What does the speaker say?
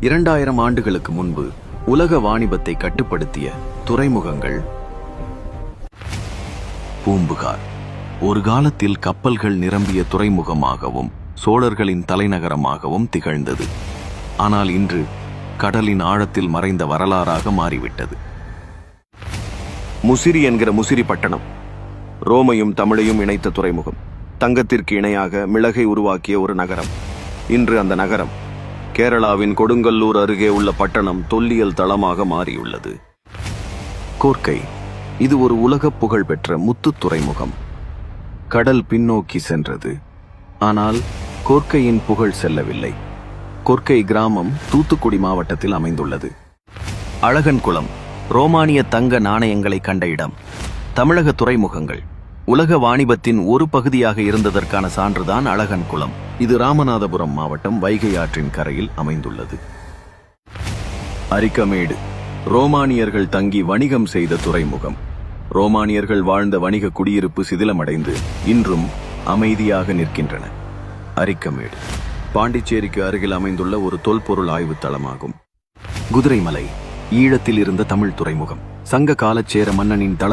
2000 ஆண்டுகளுக்கு முன்பு உலக வாணிபத்தை கட்டுப்படுத்திய துறைமுகங்கள். பூம்புகார் ஒரு காலத்தில் கப்பல்கள் நிரம்பிய துறைமுகமாகவும் சோழர்களின் தலைநகரமாகவும் திகழ்ந்தது. ஆனால் இன்று கடலின் ஆழத்தில் மறைந்த வரலாறாக மாறிவிட்டது. முசிறி என்கிற முசிறி பட்டணம் ரோமையும் தமிழையும் இணைத்த துறைமுகம். தங்கத்திற்கு இணையாக மிளகை உருவாக்கிய ஒரு நகரம். இன்று அந்த நகரம் கேரளாவின் கொடுங்கல்லூர் அருகே உள்ள பட்டணம் தொல்லியல் தளமாக மாறியுள்ளது. கோர்க்கை இது ஒரு உலக புகழ் பெற்ற முத்து துறைமுகம். கடல் பின்னோக்கி சென்றது. ஆனால் கோர்க்கையின் புகழ் செல்லவில்லை. கோர்க்கை கிராமம் தூத்துக்குடி மாவட்டத்தில் அமைந்துள்ளது. அழகன்குளம் ரோமானிய தங்க நாணயங்களை கண்ட இடம். தமிழக துறைமுகங்கள் உலக வாணிபத்தின் ஒரு பகுதியாக இருந்ததற்கான சான்றுதான் அழகன்குளம். இது ராமநாதபுரம் மாவட்டம் வைகை ஆற்றின் கரையில் அமைந்துள்ளது. அரிக்கமேடு ரோமானியர்கள் தங்கி வணிகம் செய்த துறைமுகம். ரோமானியர்கள் வாழ்ந்த வணிக குடியிருப்பு சிதிலமடைந்து இன்றும் அமைதியாக நிற்கின்றன. அரிக்கமேடு பாண்டிச்சேரிக்கு அருகில் அமைந்துள்ள ஒரு தொல்பொருள் ஆய்வு தளமாகும். குதிரைமலை ஈழத்தில் இருந்த தமிழ் துறைமுகம். சங்க காலச்சேர மன்னனின் தள